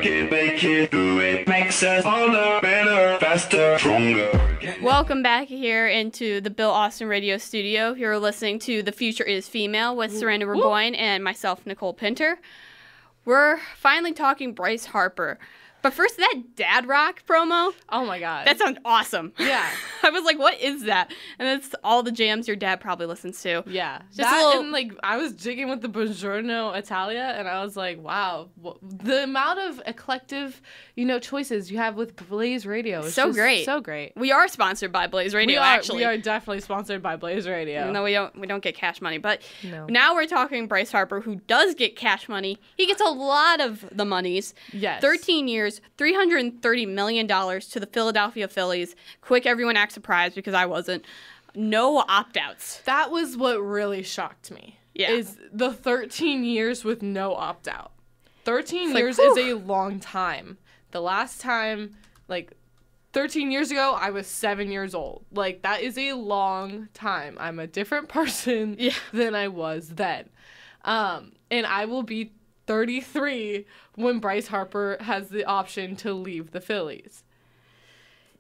work it, make it, do it, makes us harder, better, faster, stronger. Welcome back here into the Bill Austin Radio Studio. You're listening to The Future is Female with Sarandon and Raboin and myself, Nicole Pinter. We're finally talking Bryce Harper. But first, that Dad Rock promo. Oh my God. That sounds awesome. Yeah. I was like, what is that? And it's all the jams your dad probably listens to. Yeah. Just a little... and like, I was jigging with the Buongiorno Italia, and I was like, wow, the amount of eclectic, choices you have with Blaze Radio is so just great. So great. We are sponsored by Blaze Radio, actually. We are definitely sponsored by Blaze Radio. Even though we don't get cash money. But no. Now we're talking Bryce Harper, who does get cash money. He gets a lot of the monies. Yes. 13 years, $330 million to the Philadelphia Phillies. Quick, everyone act surprised because I wasn't. No opt-outs. That was what really shocked me. Yeah. Is the 13 years with no opt-out. 13 years like, is a long time. The last time, 13 years ago, I was 7 years old. That is a long time. I'm a different person than I was then. And I will be 33 when Bryce Harper has the option to leave the Phillies.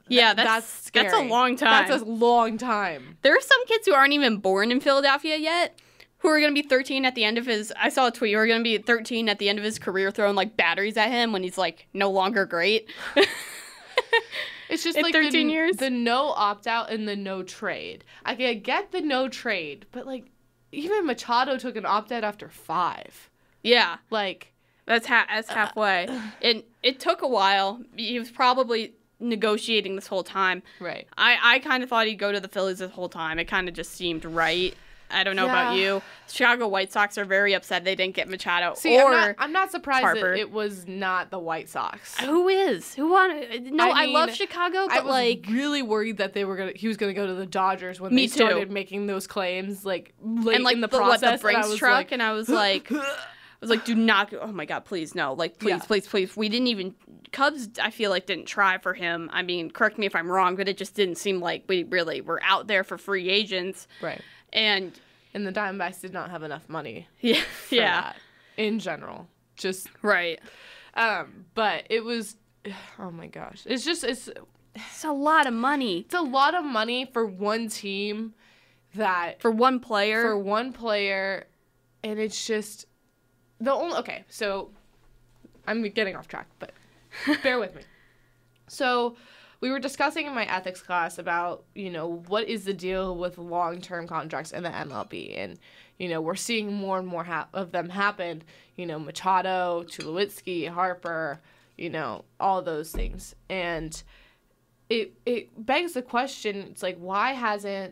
Yeah, that's scary. That's a long time. That's a long time. There are some kids who aren't even born in Philadelphia yet who are going to be 13 at the end of his... I saw a tweet. Who are going to be 13 at the end of his career throwing, batteries at him when he's, no longer great. It's just, 13 years? The no opt-out and the no trade. I get the no trade, but, even Machado took an opt-out after 5. Yeah. That's halfway. It took a while. He was probably negotiating this whole time. Right. I kind of thought he'd go to the Phillies this whole time. It kind of just seemed right. I don't know about you. Chicago White Sox are very upset they didn't get Machado. See, or I'm not surprised Harper. that it was not the White Sox. Who is? Who wanted? No, I love Chicago, but I was really worried that he was gonna go to the Dodgers when they started making those claims, late in the process. The Brinks truck, and I was like. Do not. Oh my God, please no. Please. We didn't even. Cubs, I feel didn't try for him. I mean, correct me if I'm wrong, but it just didn't seem like we really were out there for free agents. Right. And the Diamondbacks did not have enough money. Yeah. That, in general, just right. But it was. Oh my gosh, it's a lot of money. It's a lot of money for one team. For one player. And it's just. Okay, so I'm getting off track, but bear with me. So we were discussing in my ethics class about, what is the deal with long-term contracts in the MLB? And, we're seeing more and more of them happen. Machado, Tulowitzki, Harper, all those things. And it begs the question, it's why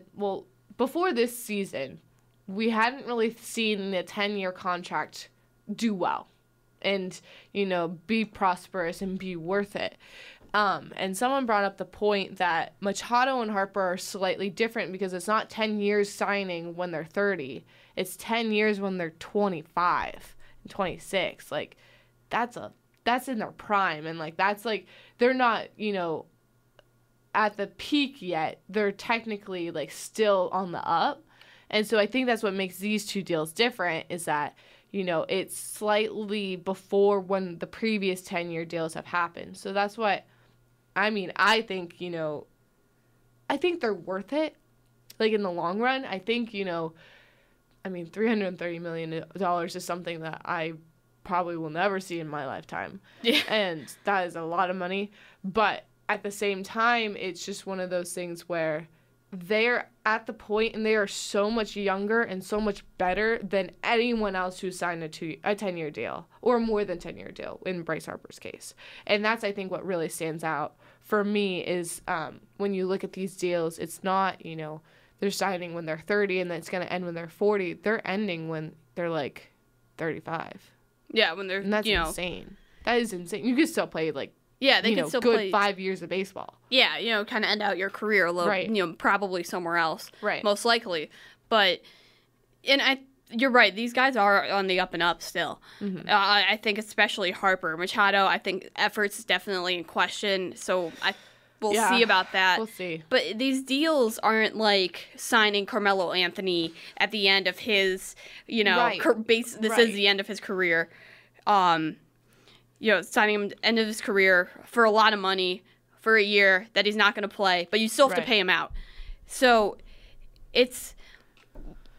before this season, we hadn't really seen the 10-year contract do well and, be prosperous and be worth it. And someone brought up the point that Machado and Harper are slightly different because it's not 10 years signing when they're 30. It's 10 years when they're 25 and 26. That's in their prime. And, they're not, at the peak yet. They're technically, still on the up. And so I think that's what makes these two deals different is that, it's slightly before when the previous 10-year deals have happened. So that's what, I think, I think they're worth it, in the long run. I think, $330 million is something that I probably will never see in my lifetime. Yeah. And that is a lot of money. But at the same time, it's just one of those things where they're at the point and they are so much younger and so much better than anyone else who signed a 10-year deal or more than 10-year deal in Bryce Harper's case. And that's, I think, what really stands out for me is when you look at these deals, it's not, they're signing when they're 30 and then it's going to end when they're 40. They're ending when they're 35. Yeah, when they're, and that's insane. That is insane. You could still play yeah, they can still good play 5 years of baseball. Yeah, kind of end out your career a little, right. Probably somewhere else, right? Most likely, but you're right. These guys are on the up and up still. Mm-hmm. I think especially Harper, Machado. I think efforts is definitely in question. So we'll see about that. We'll see. But these deals aren't like signing Carmelo Anthony at the end of his, right. This is the end of his career. signing him end of his career for a lot of money for a year that he's not going to play, but you still have to pay him out. So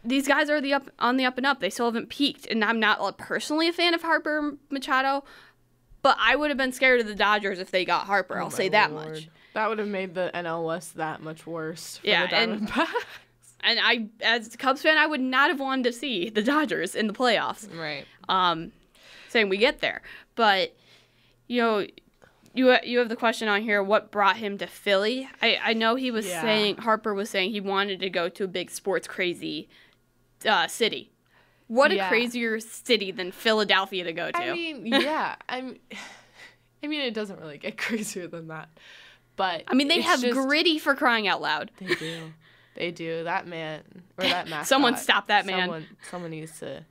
these guys are on the up and up. They still haven't peaked, and I'm not personally a fan of Harper Machado, but I would have been scared of the Dodgers if they got Harper. I'll say that much. That would have made the NL West that much worse for the Diamondbacks. And I, as a Cubs fan, I would not have wanted to see the Dodgers in the playoffs. Right. Saying we get there. But, you have the question on here, what brought him to Philly? I know he was saying, Harper was saying he wanted to go to a big sports crazy city. What a crazier city than Philadelphia to go to. I mean, yeah. I mean, it doesn't really get crazier than that. But I mean, they have Gritty for crying out loud. They do. They do. That man, or that mascot. Someone stop that man. Someone needs to.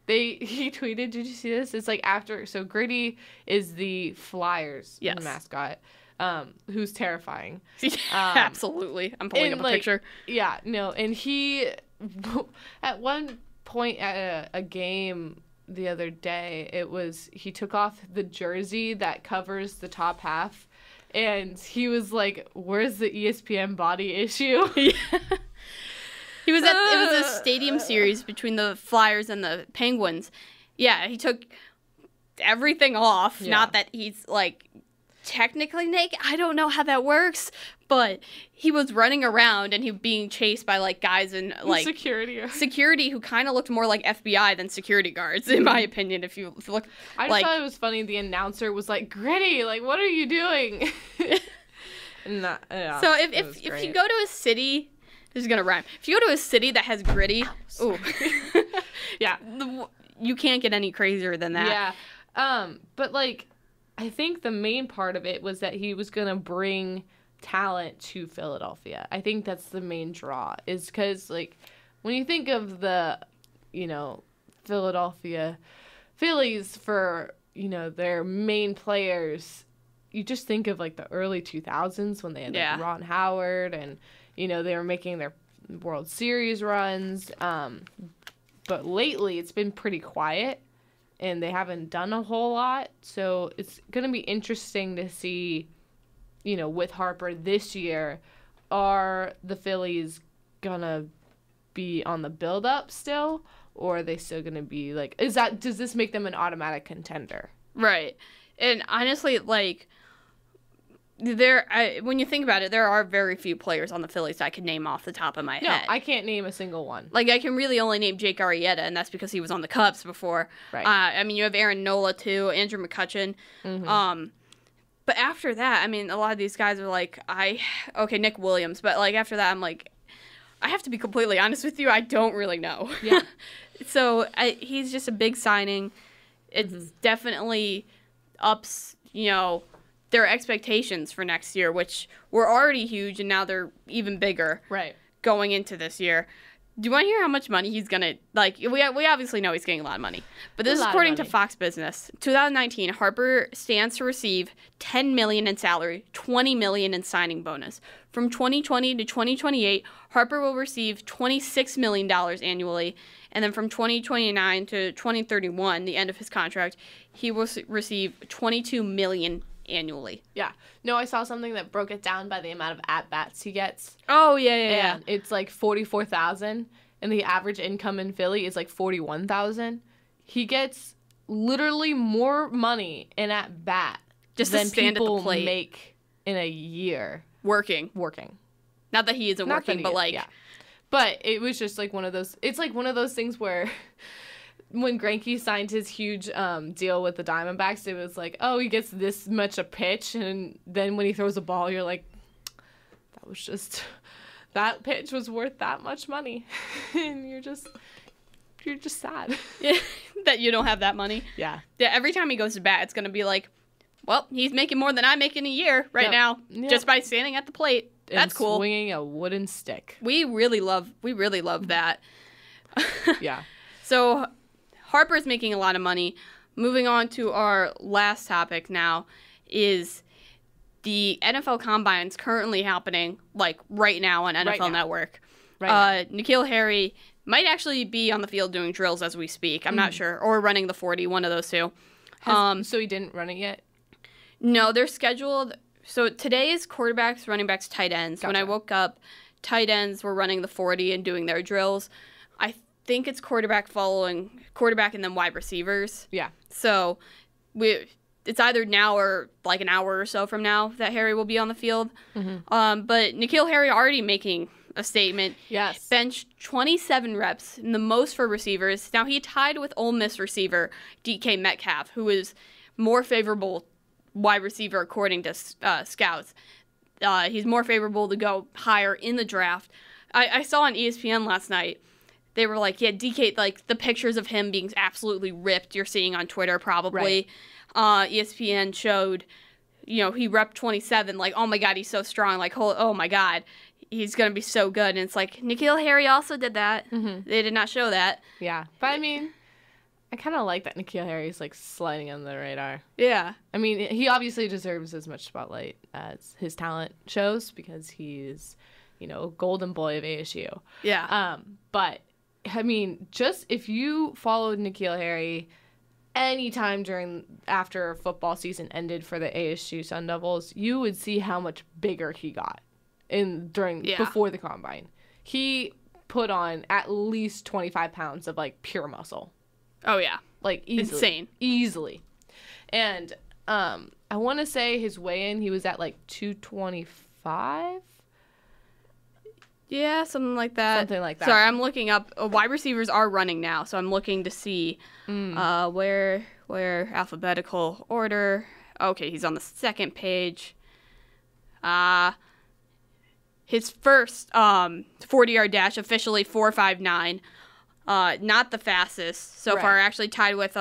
He tweeted, did you see this? It's like so Gritty is the Flyers mascot, who's terrifying. Absolutely. I'm pulling up a picture. Yeah, no, and he, at one point at a game the other day, he took off the jersey that covers the top half. And he was like, "Where's the ESPN body issue?" It was a stadium series between the Flyers and the Penguins. Yeah, he took everything off. Yeah. Not that he's technically naked. I don't know how that works, but he was running around and he was being chased by guys in security who kind of looked more like FBI than security guards, in my opinion. If you look, I just thought it was funny. The announcer was like, "Gritty, what are you doing?" So if you go to a city, this is gonna rhyme. If you go to a city that has Gritty, you can't get any crazier than that. Yeah, but I think the main part of it was that he was going to bring talent to Philadelphia. I think that's the main draw, is because, when you think of the, Philadelphia Phillies for, their main players, you just think of, the early 2000s when they had, Ron Howard and, they were making their World Series runs. But lately, it's been pretty quiet. And they haven't done a whole lot. So it's going to be interesting to see, with Harper this year, are the Phillies going to be on the build-up still? Or are they still going to be, does this make them an automatic contender? Right. And honestly, when you think about it, there are very few players on the Phillies I can name off the top of my head. No, I can't name a single one. I can really only name Jake Arrieta, and that's because he was on the Cubs before. Right. You have Aaron Nola, too, Andrew McCutchen. Mm-hmm. But after that, a lot of these guys are Nick Williams. But, after that, I'm I have to be completely honest with you, I don't really know. Yeah. So, he's just a big signing. It's definitely ups, their expectations for next year, which were already huge, and now they're even bigger. Right. Going into this year. Do you want to hear how much money he's gonna we obviously know he's getting a lot of money, but this is according to Fox Business. 2019, Harper stands to receive $10 million in salary, $20 million in signing bonus. From 2020 to 2028, Harper will receive $26 million annually, and then from 2029 to 2031, the end of his contract, he will receive $22 million annually. Yeah. No, I saw something that broke it down by the amount of at-bats he gets. Oh, yeah. And it's 44,000, and the average income in Philly is 41,000. He gets literally more money in at-bat than people make in a year. Working. Not that he isn't working, but yeah. But it was just one of those, it's one of those things where when Greinke signed his huge deal with the Diamondbacks, it was he gets this much a pitch, and then when he throws a ball, you're that pitch was worth that much money, and you're just sad. Yeah, that you don't have that money. Yeah. Yeah. Every time he goes to bat, it's gonna be well, he's making more than I make in a year now, just by standing at the plate. That's cool. Swinging a wooden stick. We really love that. Yeah. So Harper's making a lot of money. Moving on to our last topic now is the NFL Combine's currently happening right now on NFL Network. Right. Nikhil Harry might actually be on the field doing drills as we speak. I'm not sure. Or running the 40, one of those two. So he didn't run it yet? No, they're scheduled. So today is quarterbacks, running backs, tight ends. Gotcha. When I woke up, tight ends were running the 40 and doing their drills. I think it's quarterback and then wide receivers. Yeah. So it's either now or like an hour or so from now that Harry will be on the field. But Nikhil Harry already making a statement. Yes. Benched 27 reps, and the most for receivers. Now, he tied with Ole Miss receiver DK Metcalf, who is more favorable wide receiver according to scouts. He's more favorable to go higher in the draft. I saw on ESPN last night, they were like, yeah, DK, like the pictures of him being absolutely ripped you're seeing on Twitter probably. Right. ESPN showed, he repped 27, like, oh my God, he's so strong. Like, oh my God, he's going to be so good. And it's like, Nikhil Harry also did that. They did not show that. Yeah. But I mean, I kind of like that Nikhil Harry's like sliding on the radar. Yeah. I mean, he obviously deserves as much spotlight as his talent shows because he's, a golden boy of ASU. Yeah. But I mean, just if you followed Nikhil Harry anytime after football season ended for the ASU Sun Devils, you would see how much bigger he got before the combine. He put on at least 25 pounds of like pure muscle. Oh yeah. Like easily. Insane. Easily. And I want to say his weigh-in, he was at like 225. Yeah, something like that. Something like that. Sorry, I'm looking up. Wide receivers are running now, so I'm looking to see where alphabetical order. Okay, he's on the second page. His first 40-yard dash, officially 4.59. Not the fastest so far. Actually tied with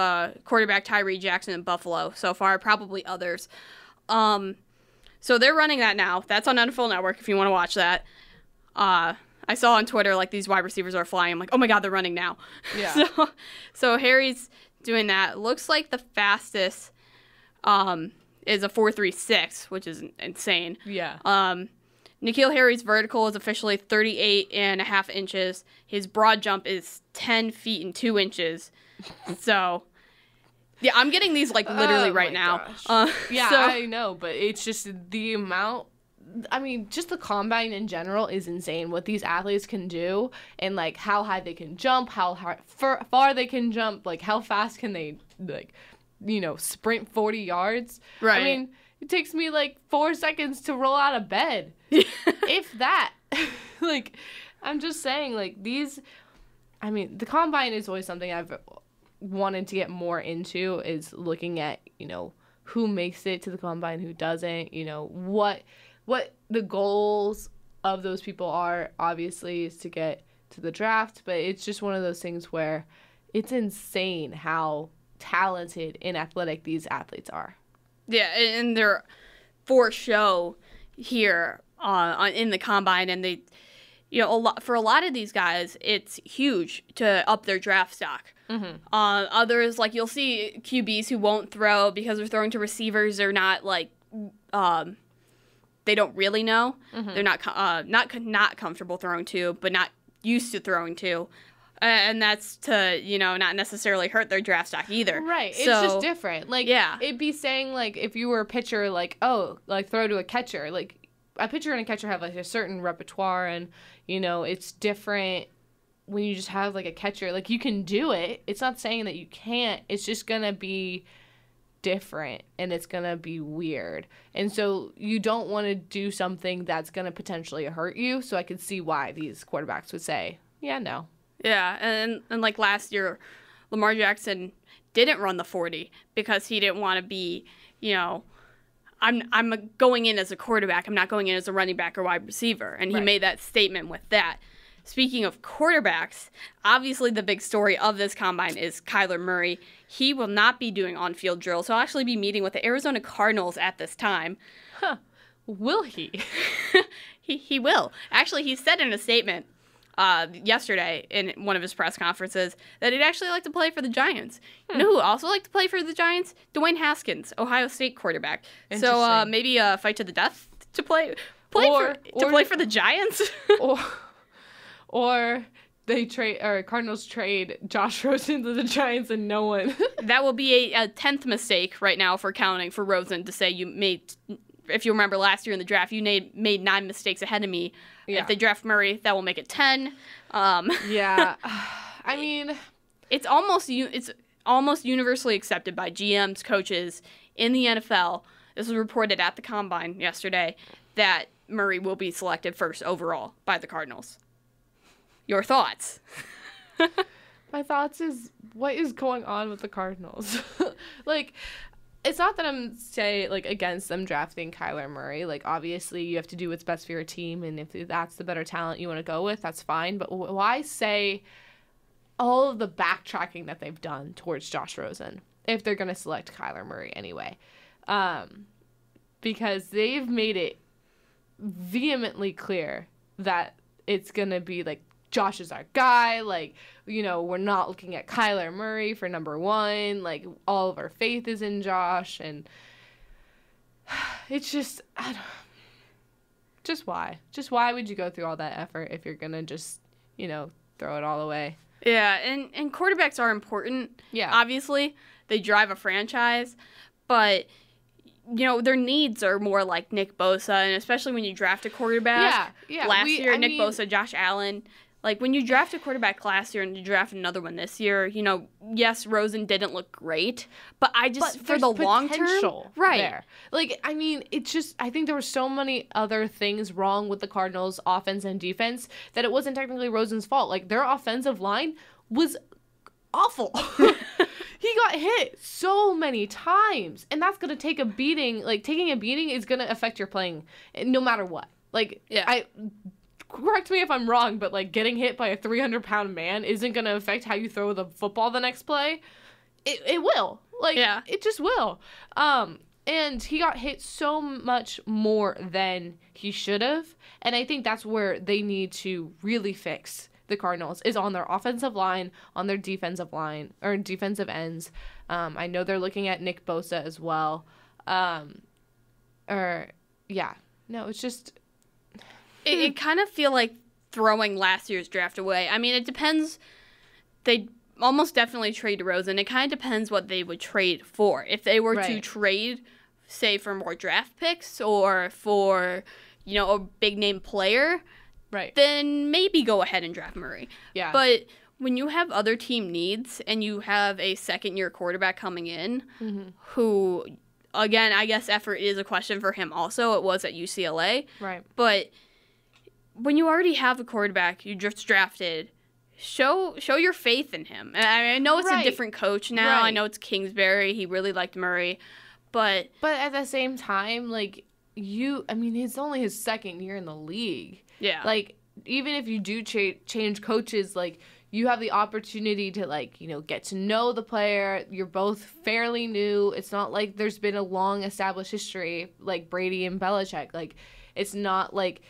quarterback Tyree Jackson in Buffalo so far. Probably others. So they're running that now. That's on NFL Network if you want to watch that. I saw on Twitter, like, these wide receivers are flying. I'm like, oh my God, they're running now. Yeah. So Harry's doing that. Looks like the fastest is a 4.36, which is insane. Yeah. Nikhil Harry's vertical is officially 38.5 inches. His broad jump is 10 feet and 2 inches. So, yeah, I'm getting these, like, literally right now. Yeah, I know, but it's just the amount. I mean, just the combine in general is insane. What these athletes can do and, like, how high they can jump, how far they can jump, like, how fast can they, like, sprint 40 yards. Right. I mean, it takes me, like, 4 seconds to roll out of bed. If that. Like, I'm just saying, like, the combine is always something I've wanted to get more into, is looking at, who makes it to the combine, who doesn't, what the goals of those people are. Obviously is to get to the draft, but it's just one of those things where it's insane how talented and athletic these athletes are. Yeah, and they're for show here in the combine, and they, for a lot of these guys, it's huge to up their draft stock. Others, like, you'll see QBs who won't throw because they're throwing to receivers. They're not like they don't really know. They're not comfortable throwing to, but not used to throwing to. And that's to, not necessarily hurt their draft stock either. Right. It's just different. Like, yeah. It'd be saying, like, if you were a pitcher, like, oh, like, throw to a catcher. Like, a pitcher and a catcher have, like, a certain repertoire, and, it's different when you just have, like, a catcher. Like, you can do it. It's not saying that you can't. It's just going to be different, and it's going to be weird. And so you don't want to do something that's going to potentially hurt you. So I could see why these quarterbacks would say, yeah, no. Yeah, and like last year, Lamar Jackson didn't run the 40 because he didn't want to be, I'm going in as a quarterback. I'm not going in as a running back or wide receiver. And he made that statement with that. Speaking of quarterbacks, obviously the big story of this combine is Kyler Murray. He will not be doing on-field drills. He'll actually be meeting with the Arizona Cardinals at this time. Huh. Will he? He will. Actually, he said in a statement yesterday in one of his press conferences that he'd actually like to play for the Giants. You know who also liked to play for the Giants? Dwayne Haskins, Ohio State quarterback. So maybe a fight to the death to play for the Giants. or Cardinals trade Josh Rosen to the Giants and no one. That will be a 10th mistake right now for counting for Rosen to say you made, if you remember last year in the draft, you made 9 mistakes ahead of me. Yeah. If they draft Murray, that will make it 10. Yeah. I mean, it's almost universally accepted by GMs, coaches in the NFL. This was reported at the Combine yesterday that Murray will be selected first overall by the Cardinals. Your thoughts? My thoughts is, what is going on with the Cardinals? Like, it's not that I'm against them drafting Kyler Murray. Like, obviously you have to do what's best for your team, and if that's the better talent you want to go with, that's fine. But why say all of the backtracking that they've done towards Josh Rosen if they're going to select Kyler Murray anyway? Because they've made it vehemently clear that it's going to be like, Josh is our guy, like, we're not looking at Kyler Murray for number 1, like, all of our faith is in Josh, and it's just, why would you go through all that effort if you're gonna just, throw it all away? Yeah, and quarterbacks are important. Yeah. Obviously, they drive a franchise, but their needs are more like Nick Bosa, and especially when you draft a quarterback. Yeah. Last year, Nick Bosa, Josh Allen. Like, when you draft a quarterback last year and you draft another one this year, yes, Rosen didn't look great, but for the long term, right? There. Like, I mean, it's just, I think there were so many other things wrong with the Cardinals' offense and defense that it wasn't technically Rosen's fault. Like, their offensive line was awful. He got hit so many times, and that's gonna take a beating. Like, taking a beating is gonna affect your playing, no matter what. Like, yeah. Correct me if I'm wrong, but, like, getting hit by a 300-pound man isn't going to affect how you throw the football the next play. It will. Like, yeah. It just will. And he got hit so much more than he should have. And I think that's where they need to really fix the Cardinals, is on their offensive line, on their defensive line, or defensive ends. I know they're looking at Nick Bosa as well. It's just... It kind of feel like throwing last year's draft away. I mean, it depends. They almost definitely trade Rosen. It kind of depends what they would trade for. If they were to trade, say, for more draft picks or for, a big-name player, then maybe go ahead and draft Murray. Yeah. But when you have other team needs and you have a second-year quarterback coming in who, again, I guess effort is a question for him also. It was at UCLA. Right. But when you already have a quarterback you just drafted, show your faith in him. And I know it's a different coach now. I know it's Kingsbury. He really liked Murray. But at the same time, like, it's only his second year in the league. Yeah. Like, even if you do change coaches, like, you have the opportunity to, like, get to know the player. You're both fairly new. It's not like there's been a long established history like Brady and Belichick. Like, it's not like,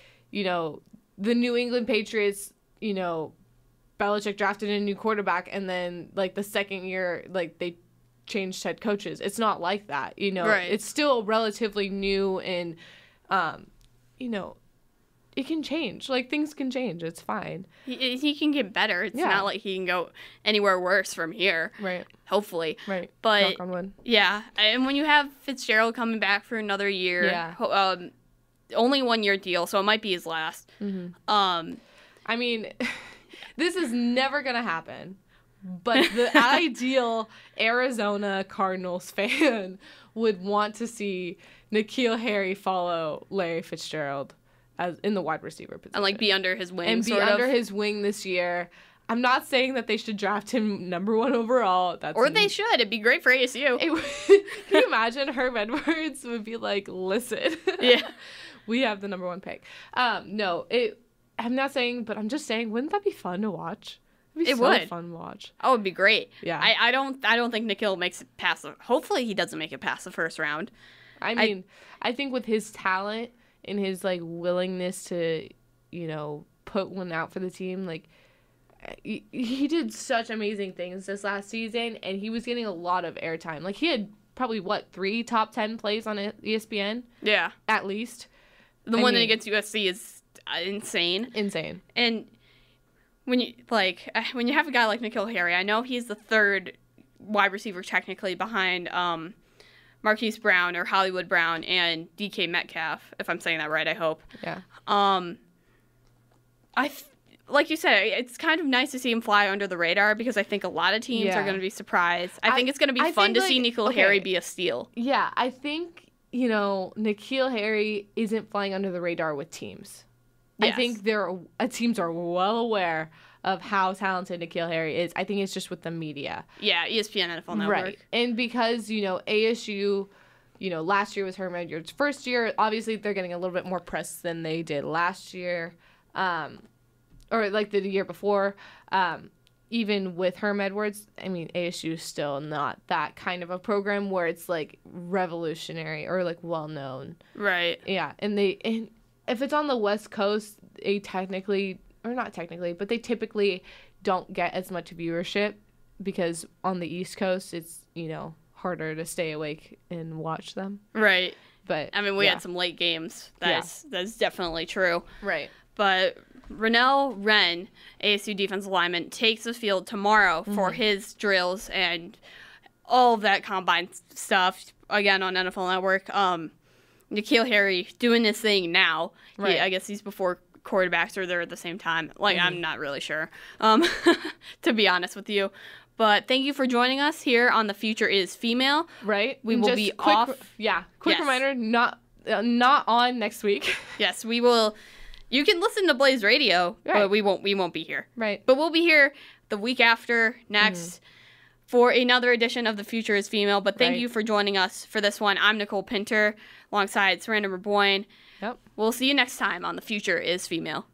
the New England Patriots, Belichick drafted a new quarterback and then, like, the second year, like, they changed head coaches. It's not like that, It's still relatively new and, it can change. Like, things can change. It's fine. He can get better. It's not like he can go anywhere worse from here. Right. Hopefully. Right. But, knock on wood. Yeah. And when you have Fitzgerald coming back for another year, only 1-year deal, so it might be his last. Mm-hmm. I mean, this is never going to happen, but the ideal Arizona Cardinals fan would want to see Nikhil Harry follow Larry Fitzgerald as in the wide receiver position. And, like, be under his wing, and be under his wing this year. I'm not saying that they should draft him number 1 overall. They should. It'd be great for ASU. Can you imagine Herb Edwards would be like, listen. Yeah. We have the number 1 pick. I'm not saying, but I'm just saying, wouldn't that be fun to watch? It'd be fun to watch. Oh, it'd be great. Yeah. I don't think Nikhil makes it past hopefully he doesn't make it past the first round. I think with his talent and his, like, willingness to, put one out for the team, like, he did such amazing things this last season, and he was getting a lot of airtime. Like, he had probably, 3 top 10 plays on ESPN? Yeah. At least. The one against USC is insane. Insane. And when you have a guy like Nikhil Harry, I know he's the third wide receiver technically behind Marquise Brown or Hollywood Brown and DK Metcalf, if I'm saying that right, I hope. Yeah. Like you said, it's kind of nice to see him fly under the radar because I think a lot of teams are going to be surprised. I think it's going to be fun to see Nikhil Harry be a steal. Yeah, I think, Nikhil Harry isn't flying under the radar with teams. Yes. I think teams are well aware of how talented Nikhil Harry is. I think it's just with the media. Yeah, ESPN, NFL Network. Right. And because, ASU, last year was Herm Edwards' first year. Obviously, they're getting a little bit more press than they did last year. Or like the year before. Even with Herm Edwards, I mean, ASU is still not that kind of a program where it's like revolutionary or like well known. Right. Yeah. And if it's on the West Coast, they typically don't get as much viewership because on the East Coast, it's, harder to stay awake and watch them. Right. But I mean, we had some late games. That's definitely true. Right. But Rennell Wren, ASU defensive lineman, takes the field tomorrow for his drills and all of that combine stuff, again, on NFL Network. Nikhil Harry doing this thing now. Right. I guess he's before quarterbacks are there at the same time. I'm not really sure, to be honest with you. But thank you for joining us here on The Future is Female. Right. We will be off. Quick reminder, not on next week. Yes, we will. You can listen to Blaze Radio, right. but we won't be here. Right. But we'll be here the week after next for another edition of The Future is Female. But thank you for joining us for this one. I'm Nicole Pinter alongside Sarandon and Raboin. Yep. We'll see you next time on The Future is Female.